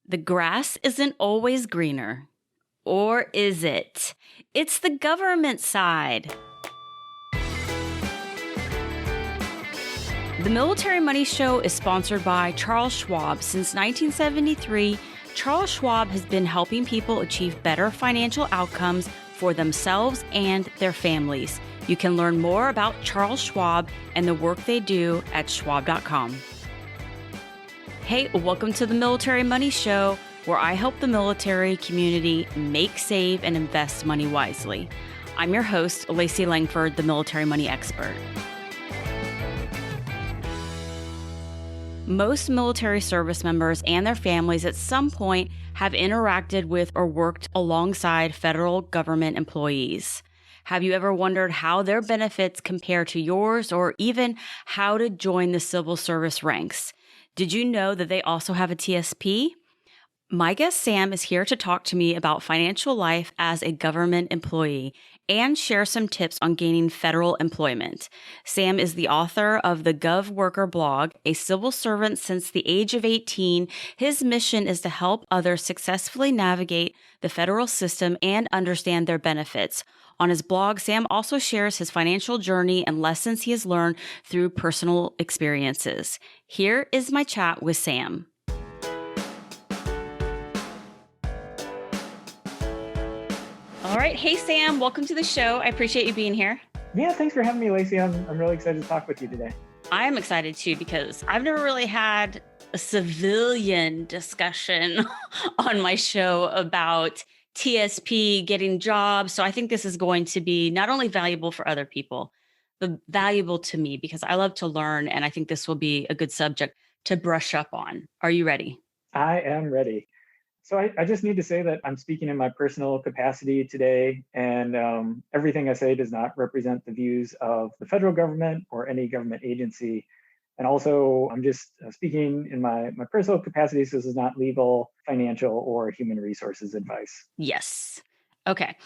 The grass isn't always greener. Or is it? It's the government side. The Military Money Show is sponsored by Charles Schwab. Since 1973, Charles Schwab has been helping people achieve better financial outcomes for themselves and their families. You can learn more about Charles Schwab and the work they do at schwab.com. Hey, welcome to the Military Money Show, where I help the military community make, save, and invest money wisely. I'm your host, Lacey Langford, the military money expert. Most military service members and their families at some point have interacted with or worked alongside federal government employees. Have you ever wondered how their benefits compare to yours, or even how to join the civil service ranks? Did you know that they also have a TSP? My guest Sam is here to talk to me about financial life as a government employee and share some tips on gaining federal employment. Sam is the author of the Gov Worker blog, a civil servant since the age of 18. His mission is to help others successfully navigate the federal system and understand their benefits. On his blog, Sam also shares his financial journey and lessons he has learned through personal experiences. Here is my chat with Sam. All right. Hey, Sam, welcome to the show. I appreciate you being here. Yeah, thanks for having me, Lacey. I'm really excited to talk with you today. I am excited too, because I've never really had a civilian discussion on my show about TSP, getting jobs. So I think this is going to be not only valuable for other people, but valuable to me, because I love to learn. And I think this will be a good subject to brush up on. Are you ready? I am ready. So I just need to say that I'm speaking in my personal capacity today, and everything I say does not represent the views of the federal government or any government agency. And also, I'm just speaking in my personal capacity, so this is not legal, financial, or human resources advice. Yes. Okay.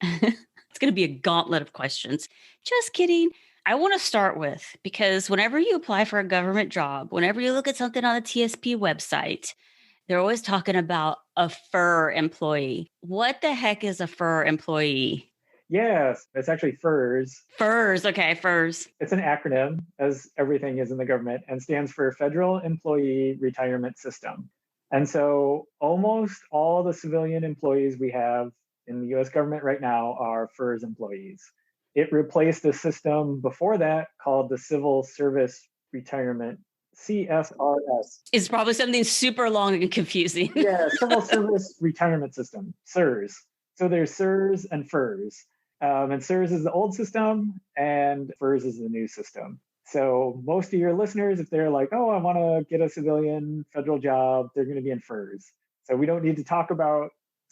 It's going to be a gauntlet of questions. Just kidding. I want to start with, because whenever you apply for a government job, whenever you look at something on the TSP website, they're always talking about a FUR employee. What the heck is a FUR employee? Yes, it's actually FERS. FERS, okay, FERS. It's an acronym, as everything is in the government, and stands for Federal Employee Retirement System. And so almost all the civilian employees we have in the US government right now are FERS employees. It replaced a system before that called the Civil Service Retirement, CSRS. It's probably something super long and confusing. Yeah, Civil Service Retirement System, CSRS. So there's CSRS and FERS. And CSRS is the old system, and FERS is the new system. So most of your listeners, if they're like, oh, I want to get a civilian federal job, they're going to be in FERS. So we don't need to talk about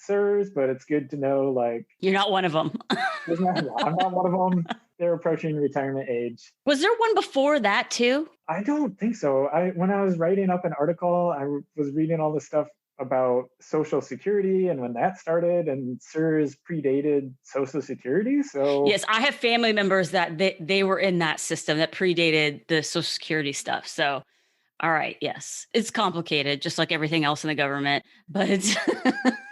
CSRS, but it's good to know, like... You're not one of them. I'm not one of them. They're approaching retirement age. Was there one before that too? I don't think so. When I was writing up an article, I was reading all this stuff about Social Security and when that started, and CSRS predated Social Security. So yes, I have family members that they were in that system that predated the Social Security stuff. So, all right, yes, it's complicated, just like everything else in the government, but it's...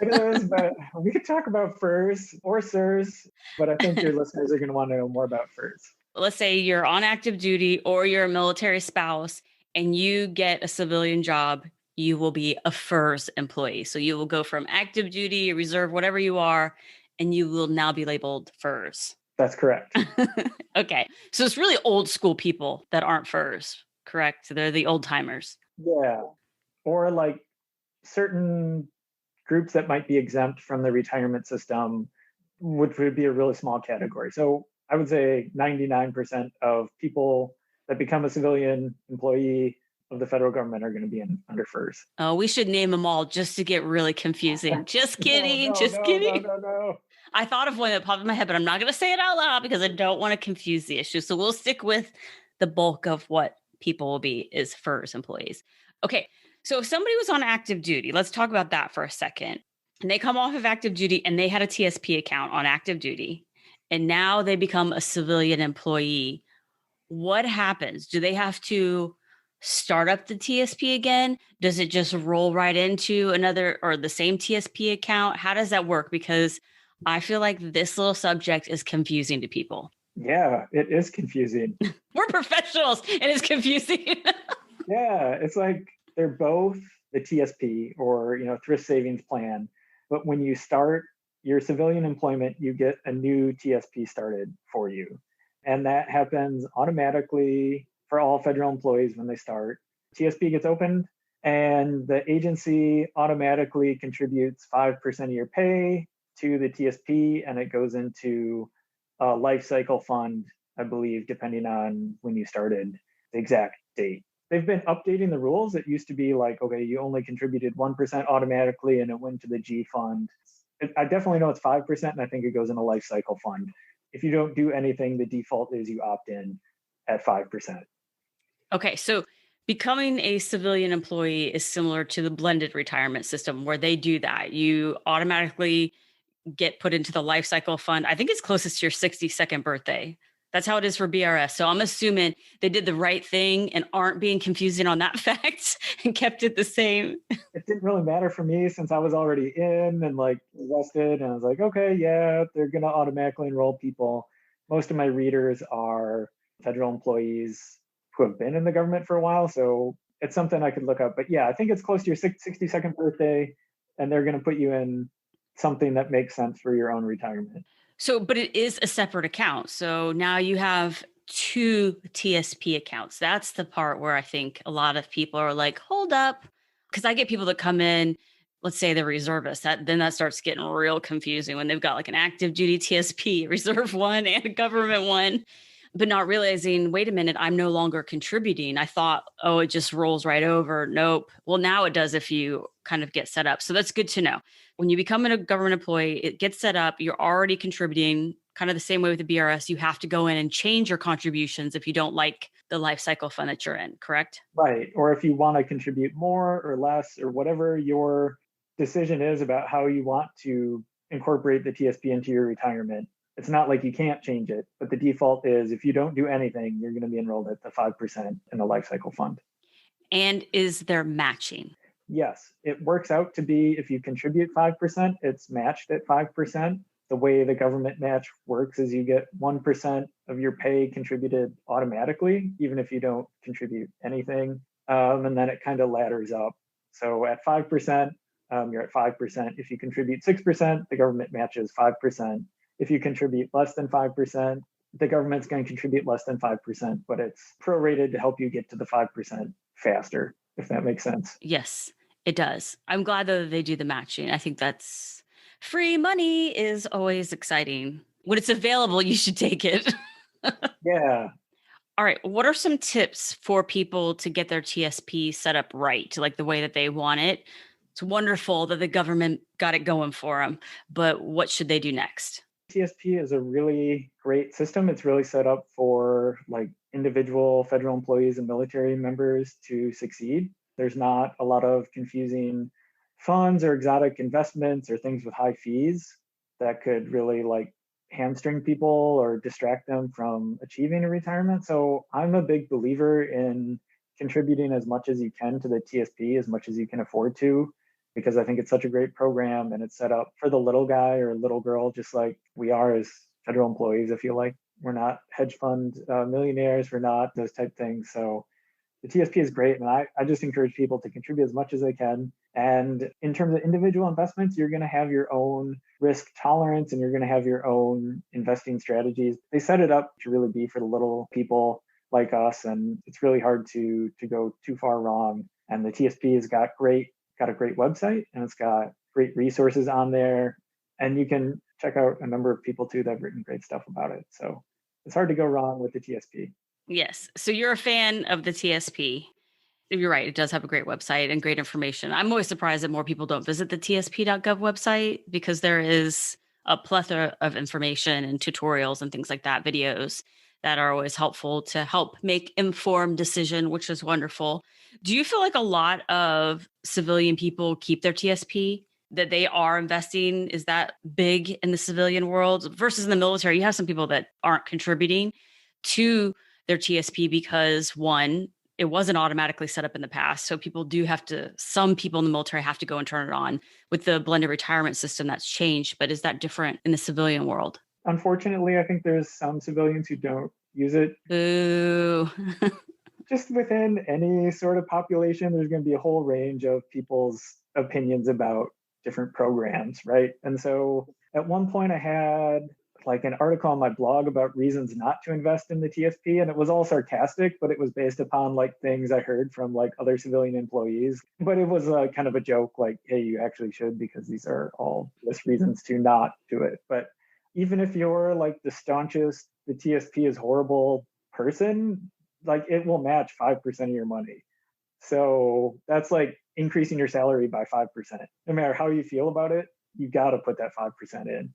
It is, but we could talk about FERS or CSRS, but I think your listeners are going to want to know more about FERS. Let's say you're on active duty or you're a military spouse and you get a civilian job, you will be a FERS employee. So you will go from active duty, reserve, whatever you are, and you will now be labeled FERS. That's correct. Okay. So it's really old school people that aren't FERS, correct? So they're the old timers. Yeah. Or like certain groups that might be exempt from the retirement system, which would be a really small category. So I would say 99% of people that become a civilian employee of the federal government are going to be under FERS. Oh, we should name them all just to get really confusing. Just kidding. Kidding. No. I thought of one that popped in my head, but I'm not going to say it out loud because I don't want to confuse the issue. So we'll stick with the bulk of what people will be is FERS employees. Okay. So if somebody was on active duty, let's talk about that for a second. And they come off of active duty and they had a TSP account on active duty, and now they become a civilian employee. What happens? Do they have to start up the TSP again? Does it just roll right into another or the same TSP account? How does that work? Because I feel like this little subject is confusing to people. Yeah, it is confusing. We're professionals and it's confusing. Yeah, it's like they're both the TSP or, thrift savings plan, but when you start your civilian employment, you get a new TSP started for you. And that happens automatically for all federal employees when they start. TSP gets opened and the agency automatically contributes 5% of your pay to the TSP, and it goes into a life cycle fund, I believe, depending on when you started, the exact date. They've been updating the rules. It used to be like, okay, you only contributed 1% automatically and it went to the G fund. I definitely know it's 5%, and I think it goes in a life cycle fund. If you don't do anything, the default is you opt in at 5%. Okay, so becoming a civilian employee is similar to the blended retirement system where they do that. You automatically get put into the life cycle fund. I think it's closest to your 62nd birthday. That's how it is for BRS. So I'm assuming they did the right thing and aren't being confusing on that fact and kept it the same. It didn't really matter for me since I was already in and like invested. And I was like, okay, yeah, they're going to automatically enroll people. Most of my readers are federal employees who have been in the government for a while. So it's something I could look up. But yeah, I think it's close to your 62nd birthday, and they're going to put you in something that makes sense for your own retirement. So, but it is a separate account. So now you have two TSP accounts. That's the part where I think a lot of people are like, hold up. Because I get people that come in, let's say they're reservists, that starts getting real confusing when they've got like an active duty TSP, reserve one, and a government one, but not realizing, wait a minute, I'm no longer contributing. I thought, oh, it just rolls right over. Nope. Well, now it does if you kind of get set up. So that's good to know. When you become a government employee, it gets set up. You're already contributing kind of the same way with the BRS. You have to go in and change your contributions if you don't like the life cycle fund that you're in, correct? Right. Or if you want to contribute more or less or whatever your decision is about how you want to incorporate the TSP into your retirement, it's not like you can't change it, but the default is if you don't do anything, you're going to be enrolled at the 5% in the life cycle fund. And is there matching? Yes, it works out to be if you contribute 5%, it's matched at 5%. The way the government match works is you get 1% of your pay contributed automatically, even if you don't contribute anything. And then it kind of ladders up. So at 5%, you're at 5%. If you contribute 6%, the government matches 5%. If you contribute less than 5%, the government's going to contribute less than 5%, but it's prorated to help you get to the 5% faster, if that makes sense. Yes, it does. I'm glad though that they do the matching. I think that's free money is always exciting. When it's available, you should take it. Yeah. All right. What are some tips for people to get their TSP set up right, like the way that they want it? It's wonderful that the government got it going for them, but what should they do next? TSP is a really great system. It's really set up for like individual federal employees and military members to succeed. There's not a lot of confusing funds or exotic investments or things with high fees that could really like hamstring people or distract them from achieving a retirement. So I'm a big believer in contributing as much as you can to the TSP, as much as you can afford to, because I think it's such a great program and it's set up for the little guy or little girl, just like we are as federal employees. I feel like we're not hedge fund millionaires, we're not those type things. So the TSP is great. And I just encourage people to contribute as much as they can. And in terms of individual investments, you're going to have your own risk tolerance and you're going to have your own investing strategies. They set it up to really be for the little people like us. And it's really hard to go too far wrong. And the TSP has got a great website and it's got great resources on there. And you can check out a number of people too that have written great stuff about it. So it's hard to go wrong with the TSP. Yes. So you're a fan of the TSP. You're right. It does have a great website and great information. I'm always surprised that more people don't visit the tsp.gov website because there is a plethora of information and tutorials and things like that, videos that are always helpful to help make informed decision, which is wonderful. Do you feel like a lot of civilian people keep their TSP, that they are investing? Is that big in the civilian world versus in the military? You have some people that aren't contributing to their TSP because one, it wasn't automatically set up in the past. So some people in the military have to go and turn it on. With the blended retirement system, that's changed. But is that different in the civilian world? Unfortunately, I think there's some civilians who don't use it. Boo. Just within any sort of population, there's going to be a whole range of people's opinions about different programs, right? And so at one point I had like an article on my blog about reasons not to invest in the TSP, and it was all sarcastic, but it was based upon like things I heard from like other civilian employees. But it was kind of a joke, like, hey, you actually should, because these are all list reasons to not do it. But even if you're like the staunchest, the TSP is horrible person, like it will match 5% of your money. So that's like increasing your salary by 5%. No matter how you feel about it, you got to put that 5% in.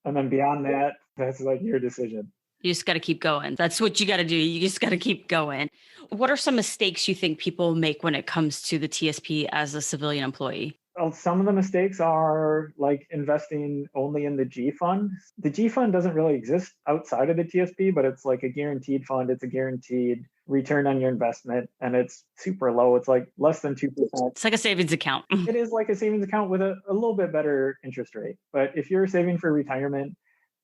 And then beyond that, that's like your decision. You just got to keep going. That's what you got to do. You just got to keep going. What are some mistakes you think people make when it comes to the TSP as a civilian employee? Well, some of the mistakes are like investing only in the G fund. The G fund doesn't really exist outside of the TSP, but it's like a guaranteed fund. It's a guaranteed return on your investment, and it's super low. It's like less than 2%. It's like a savings account. It is like a savings account with a little bit better interest rate. But if you're saving for retirement,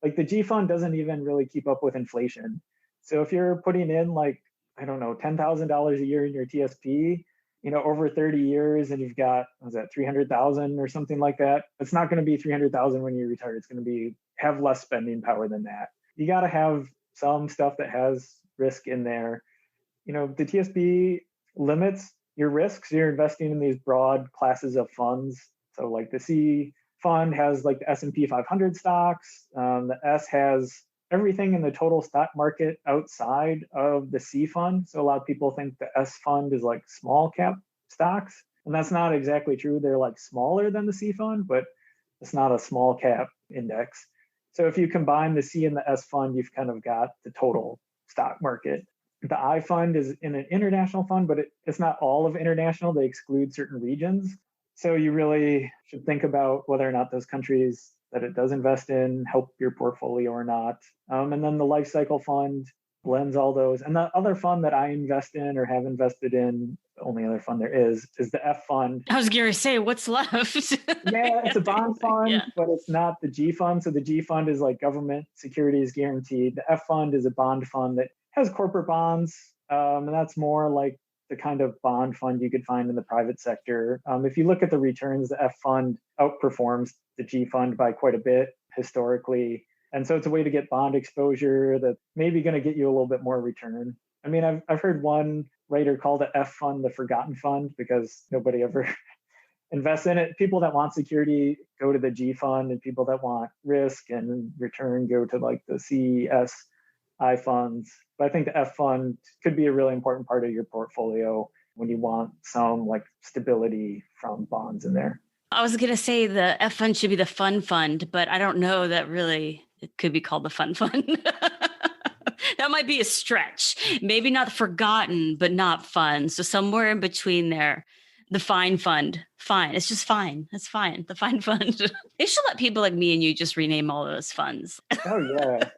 like the G fund doesn't even really keep up with inflation. So if you're putting in like, I don't know, $10,000 a year in your TSP, over 30 years, and you've got, was that 300,000 or something like that? It's not going to be 300,000 when you retire. It's going to have less spending power than that. You got to have some stuff that has risk in there. The TSP limits your risks. You're investing in these broad classes of funds. So like the C fund has like the S&P 500 stocks. The S has everything in the total stock market outside of the C fund. So a lot of people think the S fund is like small cap stocks. And that's not exactly true. They're like smaller than the C fund, but it's not a small cap index. So if you combine the C and the S fund, you've kind of got the total stock market. The I fund is in an international fund, but it's not all of international. They exclude certain regions. So you really should think about whether or not those countries that it does invest in help your portfolio or not. And then the life cycle fund blends all those. And the other fund that I invest in or have invested in, the only other fund there is the F fund. I was going to say, what's left? Yeah, it's a bond fund, yeah. But it's not the G fund. So the G fund is like government securities guaranteed. The F fund is a bond fund that has corporate bonds. And that's more like the kind of bond fund you could find in the private sector. If you look at the returns, the F fund outperforms the G fund by quite a bit historically. And so it's a way to get bond exposure that's maybe going to get you a little bit more return. I mean, I've heard one writer call the F fund the forgotten fund because nobody ever invests in it. People that want security go to the G fund, and people that want risk and return go to like the CSI funds. But I think the F fund could be a really important part of your portfolio when you want some like stability from bonds in there. I was going to say the F fund should be the fun fund, but I don't know that really it could be called the fun fund. That might be a stretch. Maybe not forgotten, but not fun. So somewhere in between there, the fine fund. Fine. It's just fine. It's fine. The fine fund. They should let people like me and you just rename all those funds. Oh, yeah.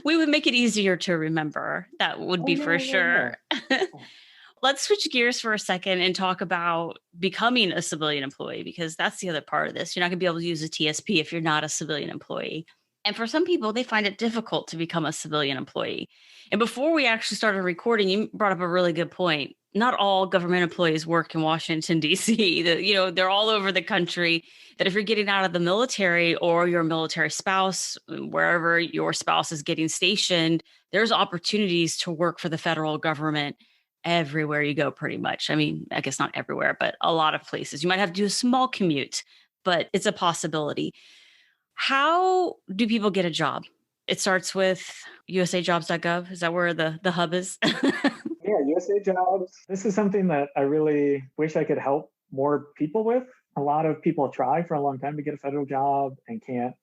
We would make it easier to remember. That would be for sure. Let's switch gears for a second and talk about becoming a civilian employee, because that's the other part of this. You're not going to be able to use a TSP if you're not a civilian employee. And for some people, they find it difficult to become a civilian employee. And before we actually started recording, you brought up a really good point. Not all government employees work in Washington, D.C. They're all over the country. That if you're getting out of the military or your military spouse, wherever your spouse is getting stationed, there's opportunities to work for the federal government everywhere you go, pretty much. I mean, I guess not everywhere, but a lot of places. You might have to do a small commute, but it's a possibility. How do people get a job? It starts with usajobs.gov. Is that where the hub is? Yeah, USA Jobs. This is something that I really wish I could help more people with. A lot of people try for a long time to get a federal job and can't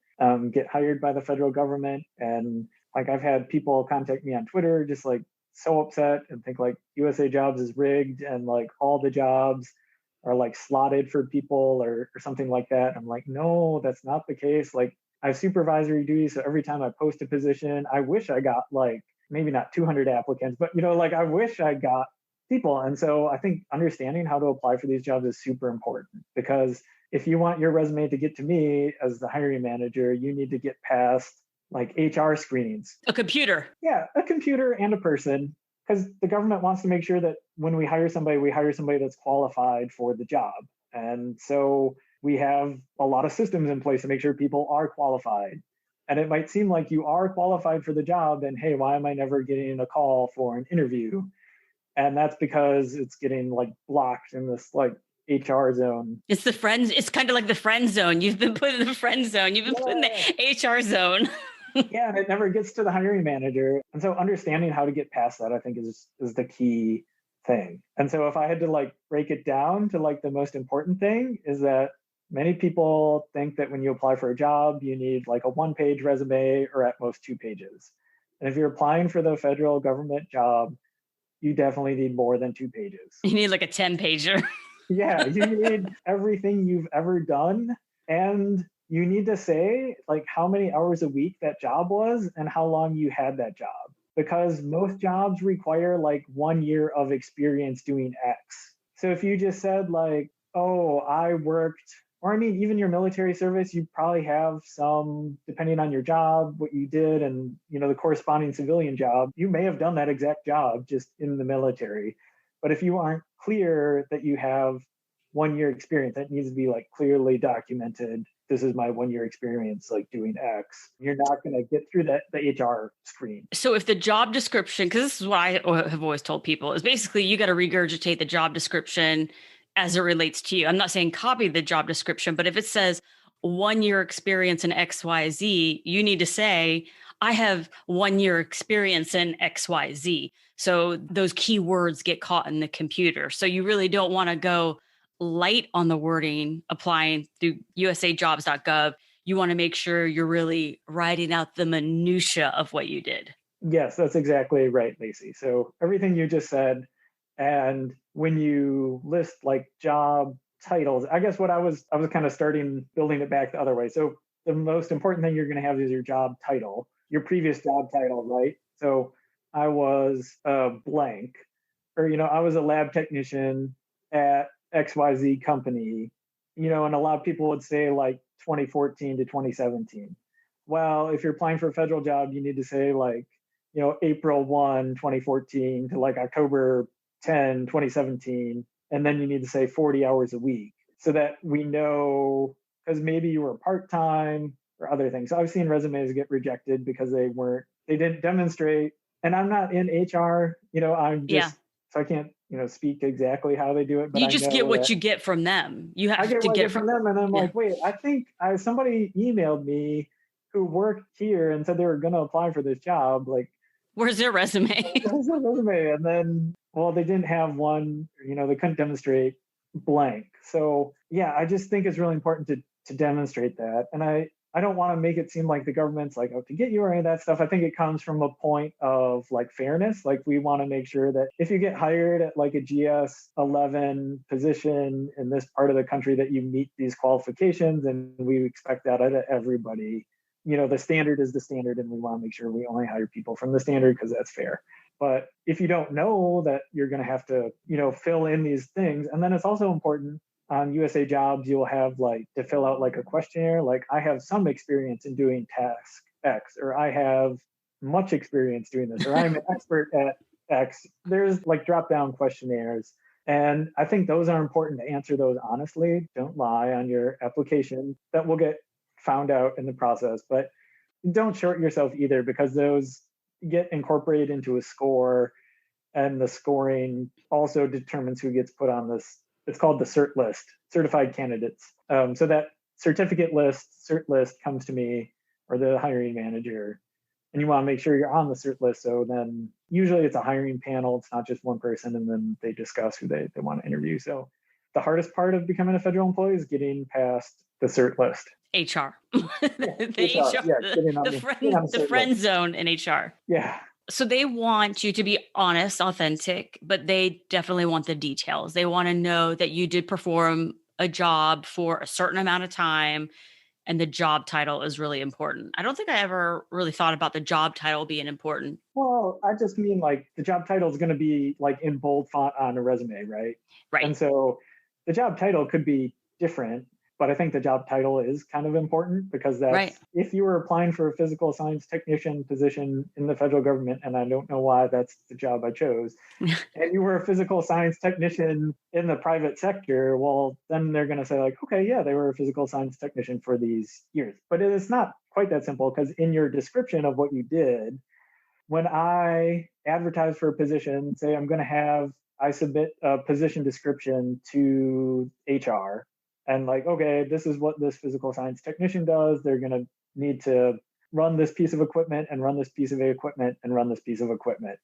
get hired by the federal government. And like I've had people contact me on Twitter just like so upset and think like USA Jobs is rigged and like all the jobs are like slotted for people or something like that. I'm like, no, that's not the case. Like I have supervisory duties. So every time I post a position, I wish I got like maybe not 200 applicants, but like I wish I got people. And so I think understanding how to apply for these jobs is super important, because if you want your resume to get to me as the hiring manager, you need to get past like HR screenings. A computer. Yeah, a computer and a person, because the government wants to make sure that when we hire somebody that's qualified for the job. And so we have a lot of systems in place to make sure people are qualified. And it might seem like you are qualified for the job, and hey, why am I never getting a call for an interview? And that's because it's getting like blocked in this like HR zone. It's kind of like the friend zone. You've been put in the friend zone. You've been put in the HR zone. Yeah, and it never gets to the hiring manager. And so understanding how to get past that, I think, is the key thing. And so if I had to like break it down to like the most important thing, is that many people think that when you apply for a job, you need like a one-page resume or at most 2 pages. And if you're applying for the federal government job, you definitely need more than 2 pages. You need like a 10-pager. Yeah, you need everything you've ever done. And you need to say like how many hours a week that job was and how long you had that job. Because most jobs require like 1 year of experience doing X. So if you just said like, oh, I worked, or I mean, even your military service, you probably have some, depending on your job, what you did, and the corresponding civilian job, you may have done that exact job just in the military. But if you aren't clear that you have 1 year experience, that needs to be like clearly documented. This is my 1 year experience, like doing X. You're not going to get through the HR screen. So if the job description, because this is what I have always told people, is basically you got to regurgitate the job description as it relates to you. I'm not saying copy the job description, but if it says 1 year experience in XYZ, you need to say, I have 1 year experience in XYZ. So those keywords get caught in the computer. So you really don't want to go light on the wording applying through usajobs.gov. You want to make sure you're really writing out the minutia of what you did. Yes, that's exactly right, Lacey. So everything you just said, and when you list like job titles, I guess what I was kind of building it back the other way. So the most important thing you're going to have is your job title, your previous job title, right? So I was blank, or I was a lab technician at XYZ company, and a lot of people would say like 2014 to 2017. Well, if you're applying for a federal job, you need to say like, April 1, 2014 to like October 10, 2017. And then you need to say 40 hours a week so that we know, because maybe you were part-time or other things. So I've seen resumes get rejected because they didn't demonstrate. And I'm not in HR, I'm just, so I can't, speak to exactly how they do it. But you just get what you get from them. You have to get from them. And I'm like, wait, I think somebody emailed me who worked here and said they were going to apply for this job. Like, where's their resume? Where's their resume? And then, well, they didn't have one, they couldn't demonstrate blank. So yeah, I just think it's really important to demonstrate that. And I don't want to make it seem like the government's like out to get you or any of that stuff. I think it comes from a point of like fairness. Like we want to make sure that if you get hired at like a GS 11 position in this part of the country, that you meet these qualifications, and we expect that out of everybody. The standard is the standard, and we want to make sure we only hire people from the standard because that's fair. But if you don't know that, you're going to have to, fill in these things. And then it's also important on USA Jobs, you'll have like to fill out like a questionnaire, like I have some experience in doing task X, or I have much experience doing this, or I'm an expert at X. There's like drop-down questionnaires. And I think those are important to answer those honestly. Don't lie on your application. That will get found out in the process, but don't short yourself either, because those get incorporated into a score, and the scoring also determines who gets put on this. It's called the CERT list, certified candidates. So that certificate list, CERT list, comes to me or the hiring manager, and you want to make sure you're on the CERT list. So then usually it's a hiring panel. It's not just one person, and then they discuss who they want to interview. So the hardest part of becoming a federal employee is getting past the CERT list. HR. Yeah, the friend zone in HR. Yeah. So they want you to be honest, authentic, but they definitely want the details. They want to know that you did perform a job for a certain amount of time and the job title is really important. I don't think I ever really thought about the job title being important. Well, I just mean like the job title is going to be like in bold font on a resume, right? Right. And so the job title could be different, but I think the job title is kind of important because Right. that's if you were applying for a physical science technician position in the federal government, and I don't know why that's the job I chose, and you were a physical science technician in the private sector, well, then they're going to say, like, okay, yeah, they were a physical science technician for these years. But it's not quite that simple because in your description of what you did, when I advertise for a position, say I submit a position description to HR and like, okay, this is what this physical science technician does. They're going to need to run this piece of equipment and run this piece of equipment and run this piece of equipment.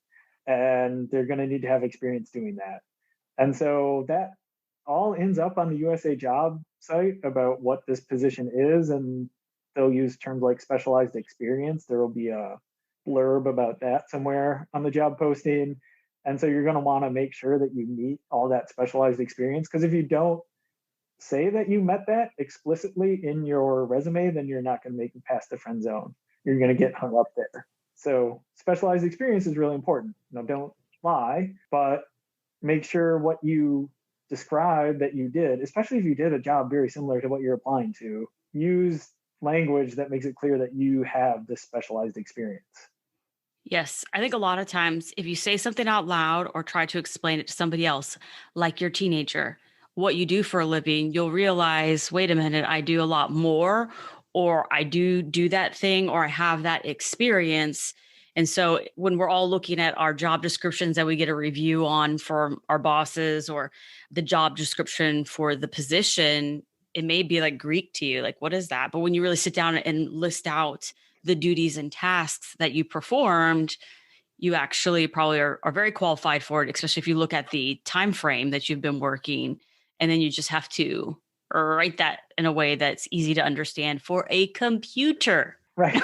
And they're going to need to have experience doing that. And so that all ends up on the USA job site about what this position is. And they'll use terms like specialized experience. There will be a blurb about that somewhere on the job posting. And so you're going to want to make sure that you meet all that specialized experience. Because if you don't say that you met that explicitly in your resume, then you're not going to make it past the friend zone. You're going to get hung up there. So specialized experience is really important. Now, don't lie, but make sure what you describe that you did, especially if you did a job very similar to what you're applying to, use language that makes it clear that you have this specialized experience. Yes, I think a lot of times if you say something out loud or try to explain it to somebody else, like your teenager, what you do for a living, you'll realize, wait a minute, I do a lot more, or I do that thing, or I have that experience. And so when we're all looking at our job descriptions that we get a review on from our bosses or the job description for the position, it may be like Greek to you, like, what is that? But when you really sit down and list out the duties and tasks that you performed, you actually probably are very qualified for it, especially if you look at the time frame that you've been working. And then you just have to write that in a way that's easy to understand for a computer. Right.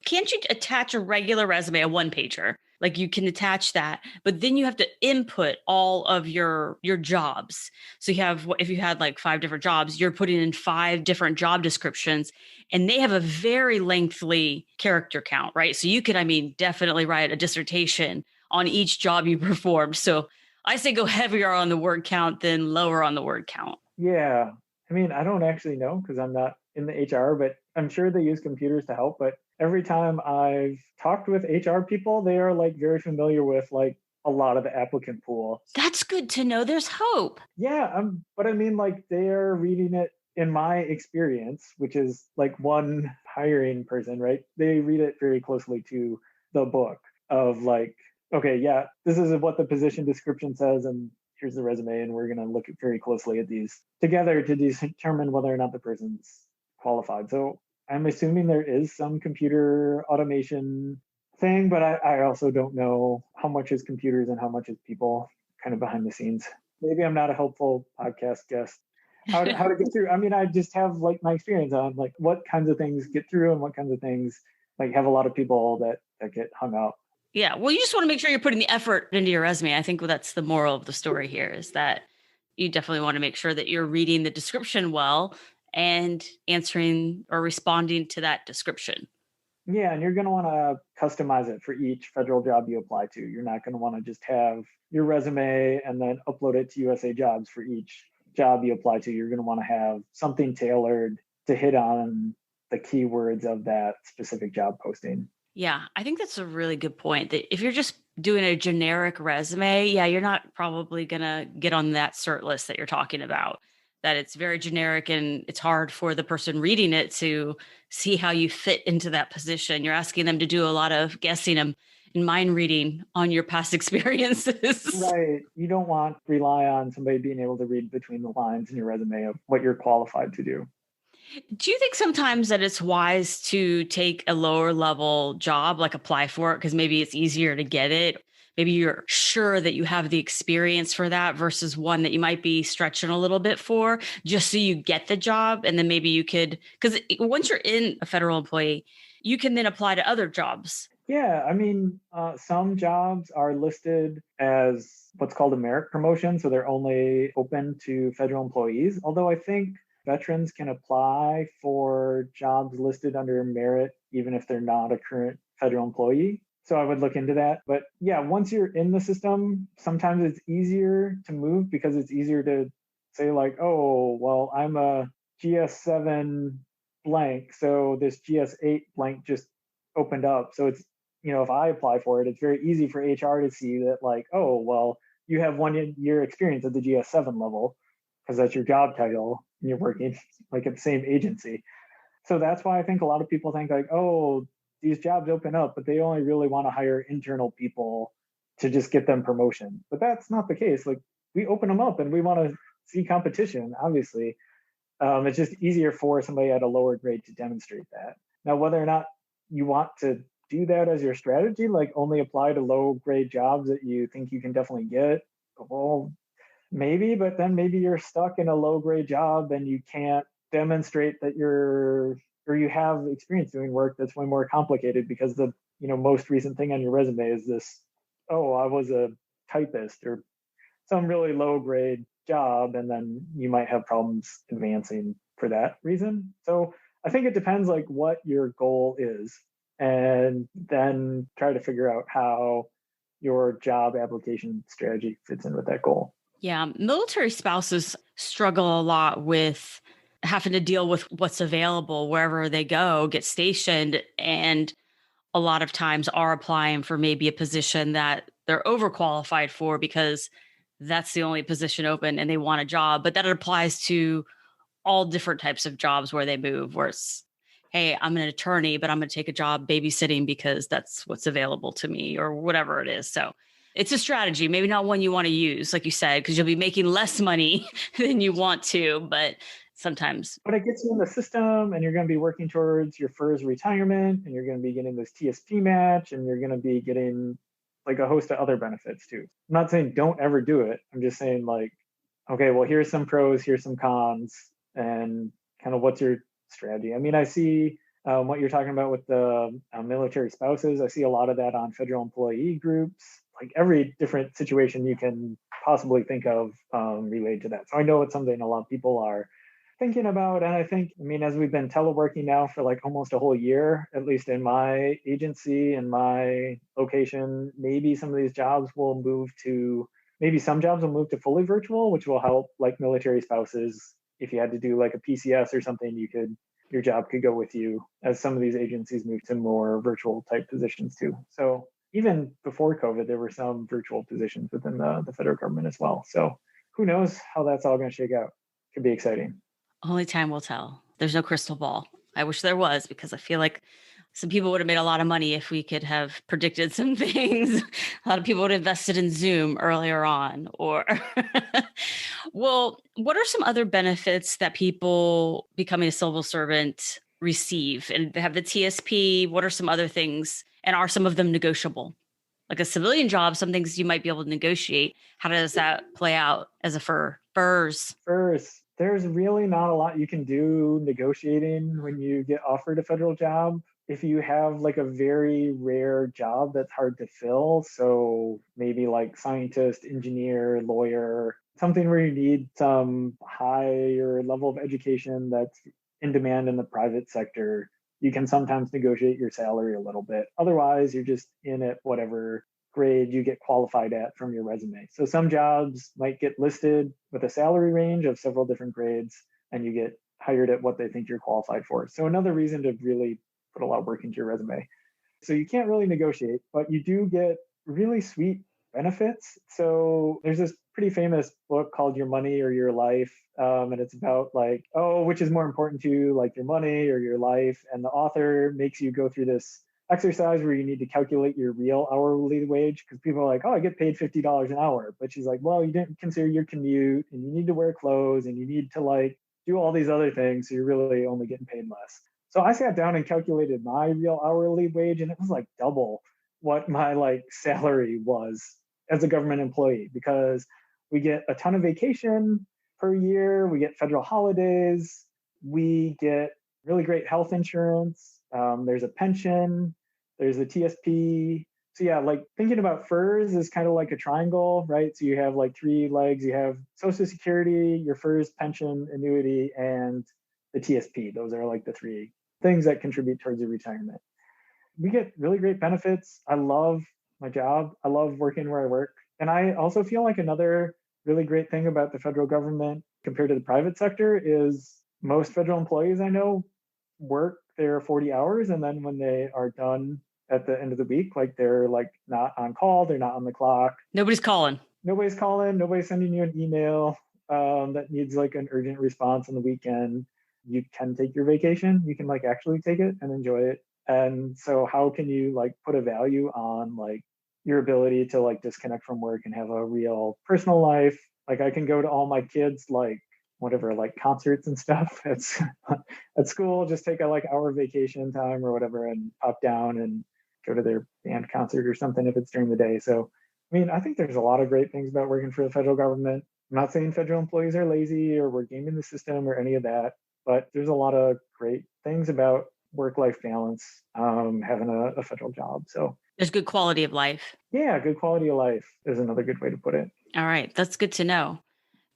Can't you attach a regular resume, a one pager? Like you can attach that, but then you have to input all of your jobs. So you have, if you had like 5 different jobs, you're putting in 5 different job descriptions, and they have a very lengthy character count, right? So you could, I mean, definitely write a dissertation on each job you performed. So I say go heavier on the word count than lower on the word count. Yeah. I mean, I don't actually know because I'm not in the HR, but I'm sure they use computers to help. But every time I've talked with HR people, they are like very familiar with like a lot of the applicant pool. That's good to know. There's hope. Yeah, but I mean, like they're reading it in my experience, which is like one hiring person, right? They read it very closely to the book of like, okay, yeah, this is what the position description says, and here's the resume, and we're going to look very closely at these together to determine whether or not the person's qualified. So I'm assuming there is some computer automation thing, but I also don't know how much is computers and how much is people kind of behind the scenes. Maybe I'm not a helpful podcast guest. How to get through? I mean, I just have like my experience on like what kinds of things get through and what kinds of things like have a lot of people that get hung up. Yeah. Well, you just want to make sure you're putting the effort into your resume. I think that's the moral of the story here is that you definitely want to make sure that you're reading the description well and answering or responding to that description. Yeah, and you're going to want to customize it for each federal job you apply to. You're not going to want to just have your resume and then upload it to USA Jobs for each job you apply to. You're going to want to have something tailored to hit on the keywords of that specific job posting. Yeah, I think that's a really good point. That if you're just doing a generic resume, yeah, you're not probably going to get on that cert list that you're talking about. That it's very generic and it's hard for the person reading it to see how you fit into that position. You're asking them to do a lot of guessing and mind reading on your past experiences. Right. You don't want to rely on somebody being able to read between the lines in your resume of what you're qualified to do. Do you think sometimes that it's wise to take a lower level job, like apply for it, because maybe it's easier to get it? Maybe you're sure that you have the experience for that versus one that you might be stretching a little bit for just so you get the job. And then maybe you could, because once you're in a federal employee, you can then apply to other jobs. Yeah, I mean, some jobs are listed as what's called a merit promotion. So they're only open to federal employees. Although I think veterans can apply for jobs listed under merit, even if they're not a current federal employee. So I would look into that. But yeah, once you're in the system, sometimes it's easier to move because it's easier to say, like, oh, well, I'm a GS7 blank. So this GS8 blank just opened up. So it's, if I apply for it, it's very easy for HR to see that, like, oh, well, you have 1 year experience at the GS7 level because that's your job title and you're working like at the same agency. So that's why I think a lot of people think, like, oh, these jobs open up, but they only really want to hire internal people to just get them promotion. But that's not the case. Like, we open them up and we want to see competition, obviously. It's just easier for somebody at a lower grade to demonstrate that. Now, whether or not you want to do that as your strategy, like only apply to low grade jobs that you think you can definitely get, well, maybe, but then maybe you're stuck in a low grade job and you can't demonstrate that you have experience doing work that's way more complicated because the most recent thing on your resume is this, oh, I was a typist or some really low grade job, and then you might have problems advancing for that reason. So I think it depends, like, what your goal is, and then try to figure out how your job application strategy fits in with that goal. Yeah, military spouses struggle a lot with having to deal with what's available wherever they go, get stationed, and a lot of times are applying for maybe a position that they're overqualified for because that's the only position open and they want a job. But that applies to all different types of jobs where they move, where it's, hey, I'm an attorney, but I'm going to take a job babysitting because that's what's available to me or whatever it is. So it's a strategy, maybe not one you want to use, like you said, because you'll be making less money than you want to, but sometimes. But it gets you in the system and you're going to be working towards your FERS retirement and you're going to be getting this TSP match and you're going to be getting like a host of other benefits too. I'm not saying don't ever do it. I'm just saying, like, okay, well, here's some pros, here's some cons, and kind of what's your strategy. I mean, I see what you're talking about with the military spouses. I see a lot of that on federal employee groups, like every different situation you can possibly think of related to that. So I know it's something a lot of people are thinking about. And I think, I mean, as we've been teleworking now for like almost a whole year, at least in my agency and my location, maybe some of these jobs will move to, maybe some jobs will move to fully virtual, which will help like military spouses. If you had to do like a PCS or something, your job could go with you, as some of these agencies move to more virtual type positions too. So even before COVID, there were some virtual positions within the federal government as well. So who knows how that's all going to shake out. Could be exciting. Only time will tell. There's no crystal ball. I wish there was, because I feel like some people would have made a lot of money if we could have predicted some things. A lot of people would have invested in Zoom earlier on. Or, well, what are some other benefits that people becoming a civil servant receive? And they have the TSP. What are some other things? And are some of them negotiable? Like a civilian job, some things you might be able to negotiate. How does that play out as a FERS? First, there's really not a lot you can do negotiating when you get offered a federal job. If you have like a very rare job that's hard to fill, so maybe like scientist, engineer, lawyer, something where you need some higher level of education that's in demand in the private sector, you can sometimes negotiate your salary a little bit. Otherwise, you're just in at whatever grade you get qualified at from your resume. So some jobs might get listed with a salary range of several different grades, and you get hired at what they think you're qualified for. So another reason to really put a lot of work into your resume. So you can't really negotiate, but you do get really sweet benefits. So there's this pretty famous book called Your Money or Your Life. And it's about like, oh, which is more important to you, like your money or your life? And the author makes you go through this exercise where you need to calculate your real hourly wage, because people are like, oh, I get paid $50 an hour. But she's like, well, you didn't consider your commute and you need to wear clothes and you need to like do all these other things. So you're really only getting paid less. So I sat down and calculated my real hourly wage, and it was like double what my like salary was as a government employee, because we get a ton of vacation per year, we get federal holidays, we get really great health insurance, there's a pension, there's a TSP, So yeah, like thinking about FERS is kind of like a triangle, right? So you have like three legs. You have Social Security, your FERS pension annuity, and the TSP. Those are like the three things that contribute towards your retirement. We get really great benefits. I love my job. I love working where I work. And I also feel like another really great thing about the federal government compared to the private sector is most federal employees I know work their 40 hours. And then when they are done at the end of the week, like they're like not on call, they're not on the clock. Nobody's calling. Nobody's calling, nobody's sending you an email that needs like an urgent response on the weekend. You can take your vacation. You can like actually take it and enjoy it. And so how can you like put a value on like your ability to like disconnect from work and have a real personal life? Like I can go to all my kids like whatever like concerts and stuff at school, just take a like hour vacation time or whatever and pop down and go to their band concert or something if it's during the day. So I mean, I think there's a lot of great things about working for the federal government. I'm not saying federal employees are lazy or we're gaming the system or any of that, but there's a lot of great things about work-life balance, having a federal job. So there's good quality of life. Yeah, good quality of life is another good way to put it. All right. That's good to know.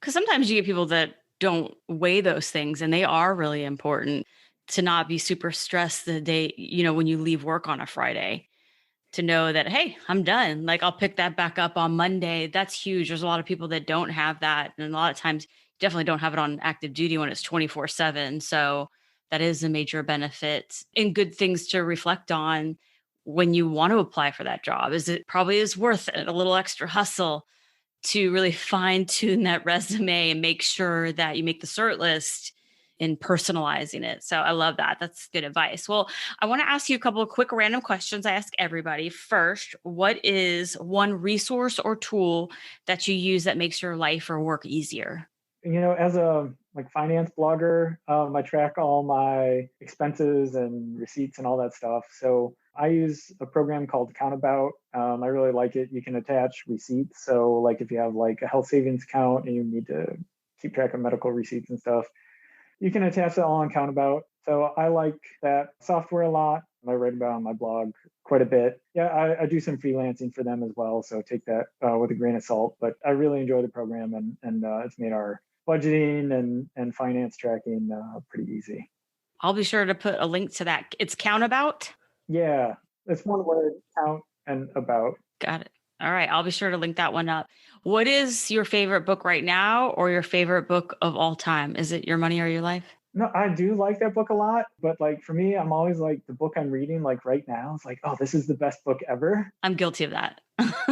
Because sometimes you get people that don't weigh those things, and they are really important to not be super stressed the day, when you leave work on a Friday, to know that, hey, I'm done. Like I'll pick that back up on Monday. That's huge. There's a lot of people that don't have that. And a lot of times definitely don't have it on active duty when it's 24/7. So that is a major benefit and good things to reflect on when you want to apply for that job. Is it probably is worth it, a little extra hustle to really fine tune that resume and make sure that you make the cert list in personalizing it. So I love that. That's good advice. Well, I want to ask you a couple of quick random questions I ask everybody. First, what is one resource or tool that you use that makes your life or work easier? As a like finance blogger, I track all my expenses and receipts and all that stuff. So I use a program called Countabout. I really like it. You can attach receipts. So like if you have like a health savings account and you need to keep track of medical receipts and stuff, you can attach that all on Countabout. So I like that software a lot. I write about it on my blog quite a bit. Yeah, I do some freelancing for them as well. So take that with a grain of salt. But I really enjoy the program and it's made our budgeting and finance tracking pretty easy. I'll be sure to put a link to that. It's Countabout. Yeah, it's one word, count and about. Got it. All right. I'll be sure to link that one up. What is your favorite book right now or your favorite book of all time? Is it Your Money or Your Life? No, I do like that book a lot, but like for me, I'm always like the book I'm reading like right now, it's like, oh, this is the best book ever. I'm guilty of that.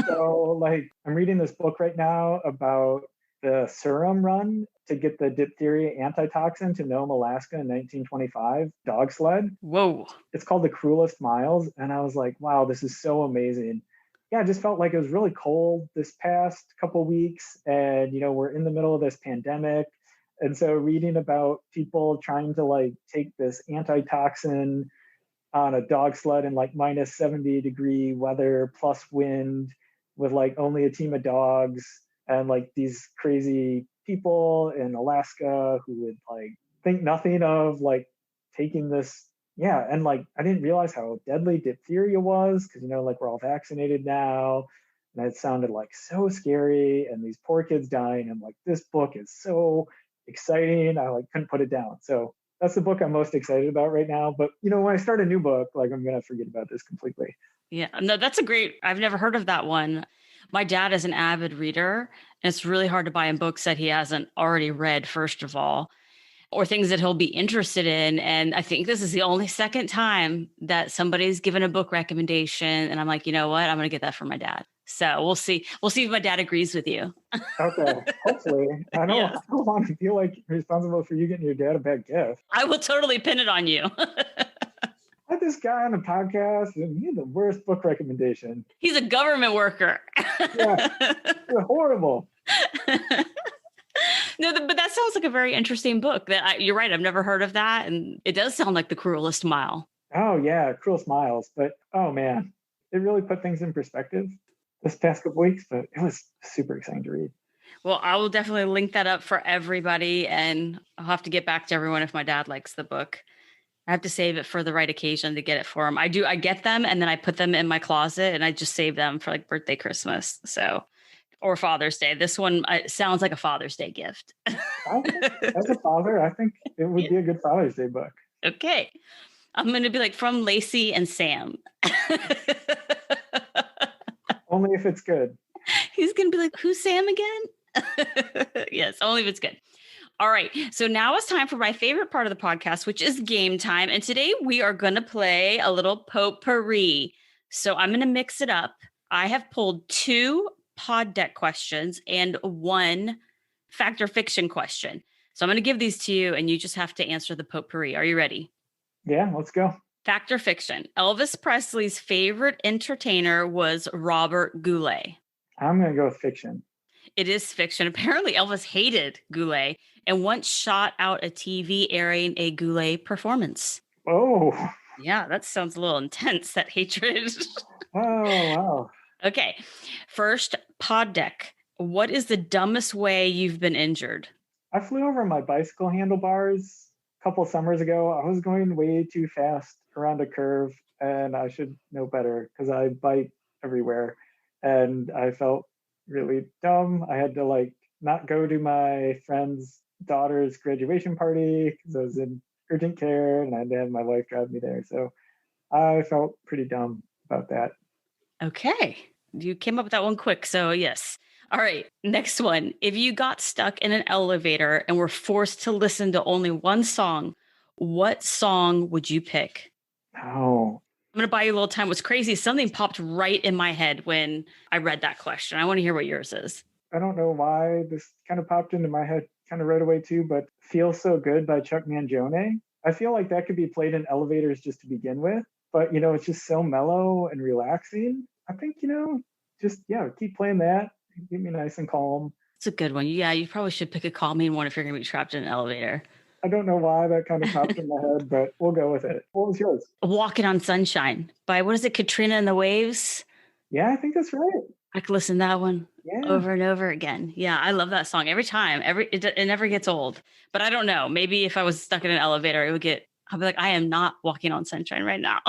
So like I'm reading this book right now about the Surum run to get the diphtheria antitoxin to Nome, Alaska in 1925, dog sled. Whoa. It's called The Cruelest Miles. And I was like, wow, this is so amazing. Yeah, I just felt like it was really cold this past couple weeks. And, we're in the middle of this pandemic. And so reading about people trying to like take this antitoxin on a dog sled in like minus 70-degree weather plus wind with like only a team of dogs and like these crazy people in Alaska who would like think nothing of like taking this. Yeah. And like, I didn't realize how deadly diphtheria was because, like we're all vaccinated now. And it sounded like so scary and these poor kids dying. And like, this book is so exciting. I like couldn't put it down. So that's the book I'm most excited about right now. But, when I start a new book, like I'm going to forget about this completely. Yeah, no, that's I've never heard of that one. My dad is an avid reader, and it's really hard to buy him books that he hasn't already read, first of all, or things that he'll be interested in. And I think this is the only second time that somebody's given a book recommendation. And I'm like, you know what? I'm going to get that for my dad. So we'll see. We'll see if my dad agrees with you. Okay, hopefully. I don't, Yeah. I don't want to feel like responsible for you getting your dad a bad gift. I will totally pin it on you. I had this guy on the podcast and he had the worst book recommendation. He's a government worker. Yeah, they're horrible. No, but that sounds like a very interesting book. You're right. I've never heard of that. And it does sound like The Cruelest Mile. Oh, yeah, Cruel Smiles. But, oh, man, it really put things in perspective this past couple weeks, but it was super exciting to read. Well, I will definitely link that up for everybody. And I'll have to get back to everyone if my dad likes the book. I have to save it for the right occasion to get it for them. I get them and then I put them in my closet and I just save them for like birthday, Christmas. So, or Father's Day. This one sounds like a Father's Day gift. As a father, I think it would be a good Father's Day book. Okay. I'm going to be like from Lacey and Sam. Only if it's good. He's going to be like, who's Sam again? Yes, only if it's good. All right. So now it's time for my favorite part of the podcast, which is game time. And today we are going to play a little potpourri. So I'm going to mix it up. I have pulled 2 pod deck questions and 1 fact or fiction question. So I'm going to give these to you and you just have to answer the potpourri. Are you ready? Yeah, let's go. Fact or fiction? Elvis Presley's favorite entertainer was Robert Goulet. I'm going to go with fiction. It is fiction. Apparently, Elvis hated Goulet and once shot out a TV airing a Goulet performance. Oh. Yeah, that sounds a little intense, that hatred. Oh, wow. Okay. First, pod deck. What is the dumbest way you've been injured? I flew over my bicycle handlebars a couple summers ago. I was going way too fast around a curve, and I should know better because I bite everywhere. And I felt really dumb. I had to not go to my friend's daughter's graduation party because I was in urgent care and I had to have my wife drive me there. So I felt pretty dumb about that. Okay. You came up with that one quick. So yes. All right. Next one. If you got stuck in an elevator and were forced to listen to only one song, what song would you pick? Oh, I'm going to buy you a little time. What's crazy is something popped right in my head when I read that question. I want to hear what yours is. I don't know why this kind of popped into my head kind of right away too, but Feel So Good by Chuck Mangione. I feel like that could be played in elevators just to begin with, but it's just so mellow and relaxing. I think, keep playing that. Keep me nice and calm. It's a good one. Yeah, you probably should pick a calming one if you're going to be trapped in an elevator. I don't know why that kind of popped in my head, but we'll go with it. What was yours? Walking on Sunshine by, what is it, Katrina and the Waves? Yeah, I think that's right. I could listen to that one over and over again. Yeah, I love that song every time. It never gets old. But I don't know. Maybe if I was stuck in an elevator, I'll be like, I am not walking on sunshine right now.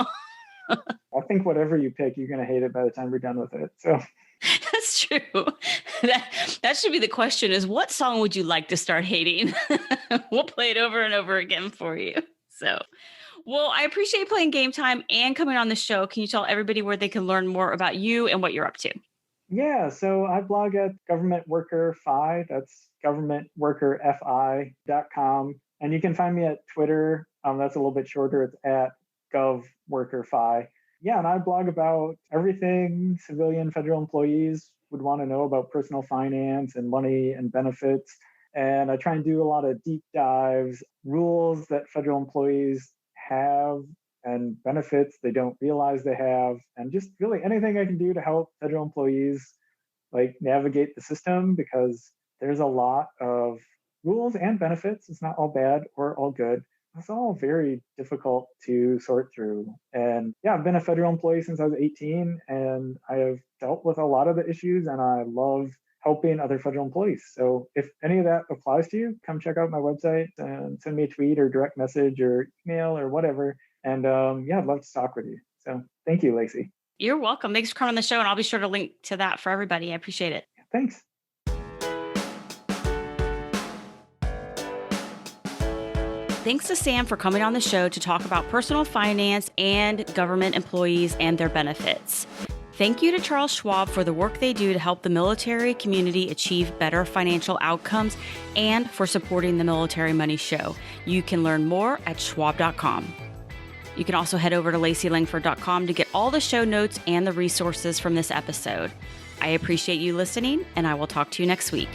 I think whatever you pick, you're going to hate it by the time we're done with it. So that's true. That should be the question is, what song would you like to start hating? We'll play it over and over again for you. So, well, I appreciate playing Game Time and coming on the show. Can you tell everybody where they can learn more about you and what you're up to? Yeah, so I blog at Government Worker Fi. That's governmentworkerfi.com. And you can find me at Twitter. That's a little bit shorter. It's at Gov Worker Fi. Yeah, and I blog about everything civilian federal employees would want to know about personal finance and money and benefits. And I try and do a lot of deep dives, rules that federal employees have and benefits they don't realize they have, and just really anything I can do to help federal employees navigate the system, because there's a lot of rules and benefits. It's not all bad or all good. It's all very difficult to sort through. And yeah, I've been a federal employee since I was 18, and I have dealt with a lot of the issues, and I love helping other federal employees. So if any of that applies to you, come check out my website and send me a tweet or direct message or email or whatever. And I'd love to talk with you. So thank you, Lacey. You're welcome. Thanks for coming on the show. And I'll be sure to link to that for everybody. I appreciate it. Thanks. Thanks to Sam for coming on the show to talk about personal finance and government employees and their benefits. Thank you to Charles Schwab for the work they do to help the military community achieve better financial outcomes and for supporting the Military Money Show. You can learn more at schwab.com. You can also head over to laceylangford.com to get all the show notes and the resources from this episode. I appreciate you listening, and I will talk to you next week.